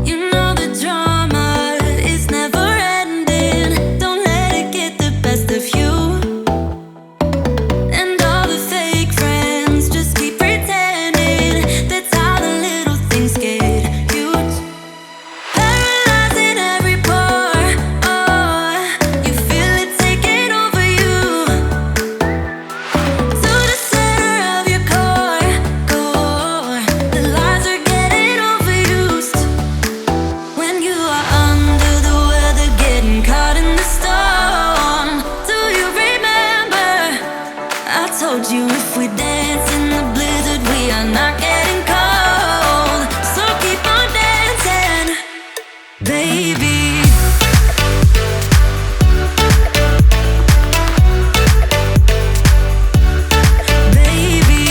You know the drama is never ending. Don't let it get the best of you. And all the fake friends just keep pretending. That's how the little things get huge. Paralyzing every pore. Oh, you feel it taking over you. To the center of your core. The lies are getting overused. When you are under the weather, getting caught in the storm. Do you remember? I told you if we dance in the blizzard, we are not getting cold. So keep on dancing, baby. Baby,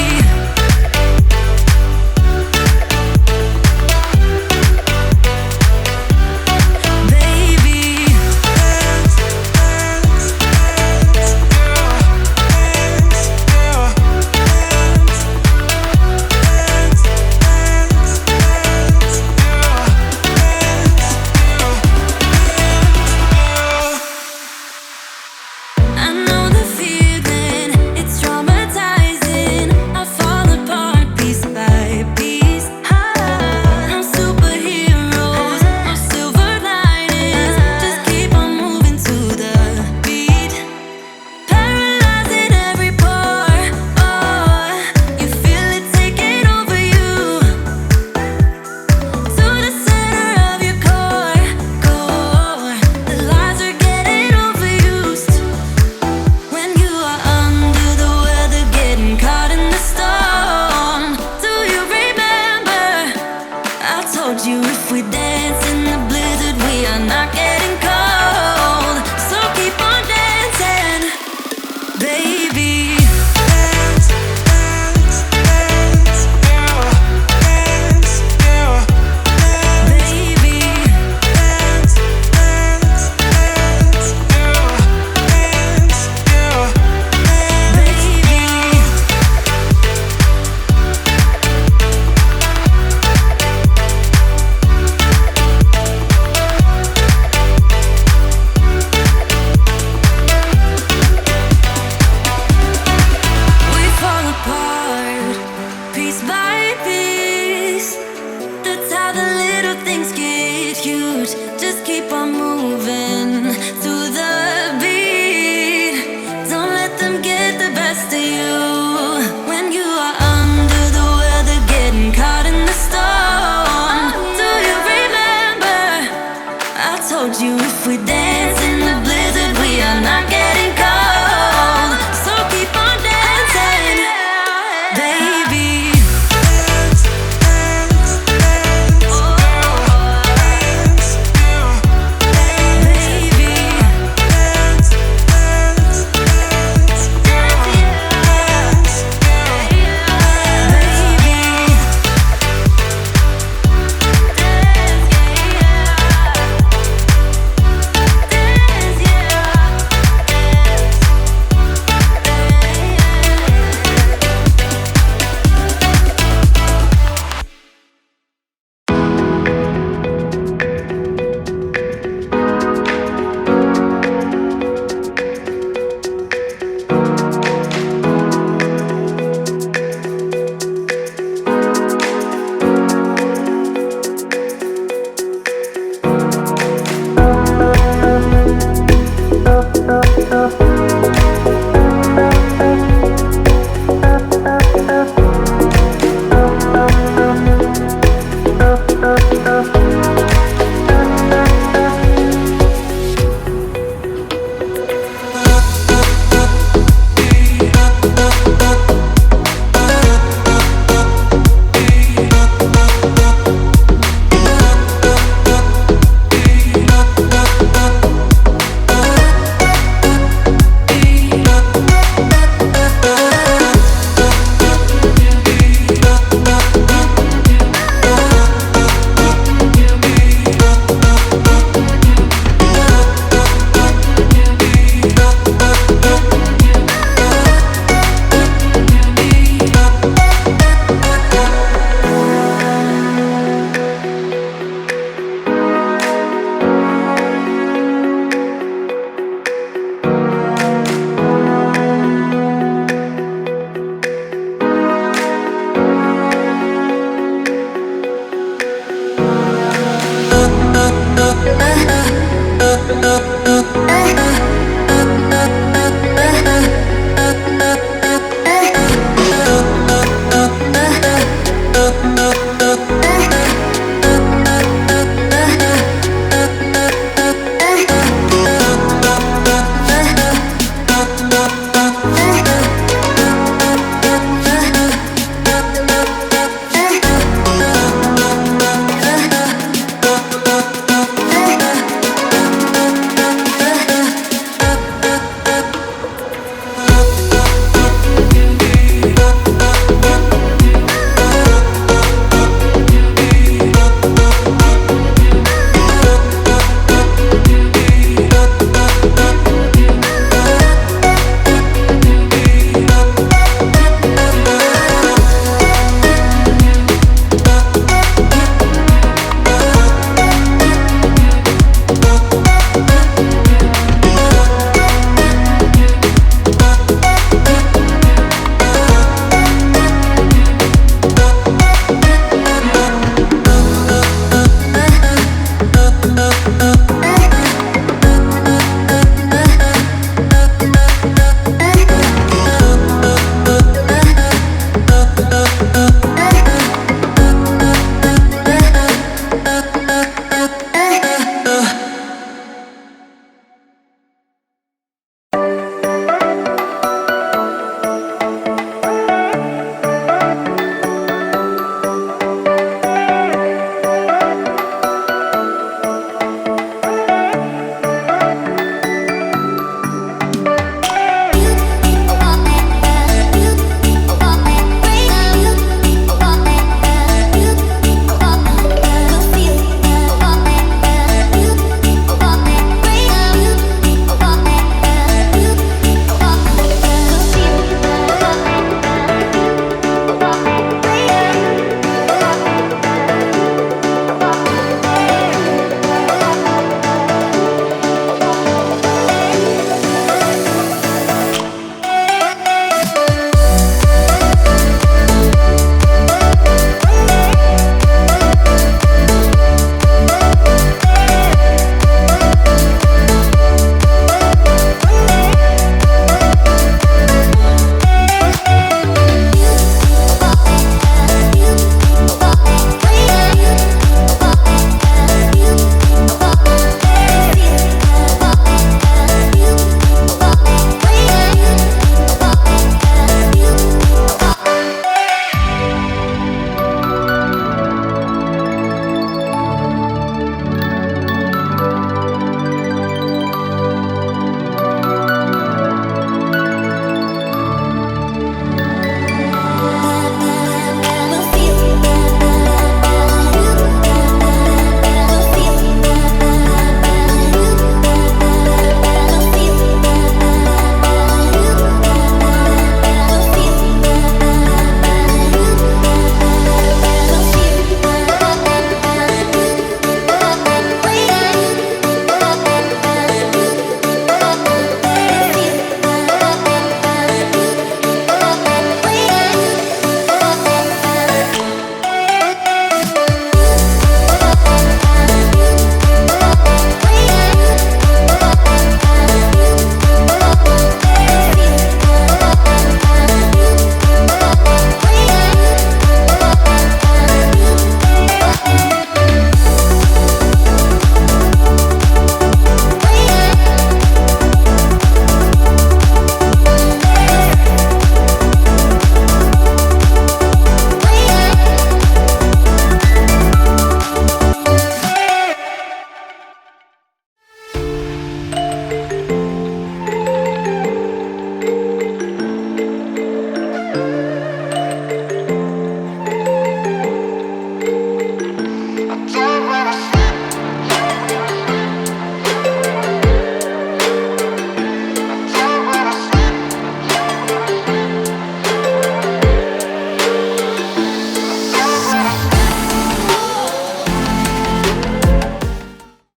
baby. I know the feeling, it's traumatizing. I fall apart piece by piece. No superheroes, no silver linings. Just keep on moving to the beat. Paralyzing every pore. Oh, you feel it taking over you. To the center of your core. The lies are getting overused. When you are under the weather, getting caught in the storm. Do you remember? I told you if we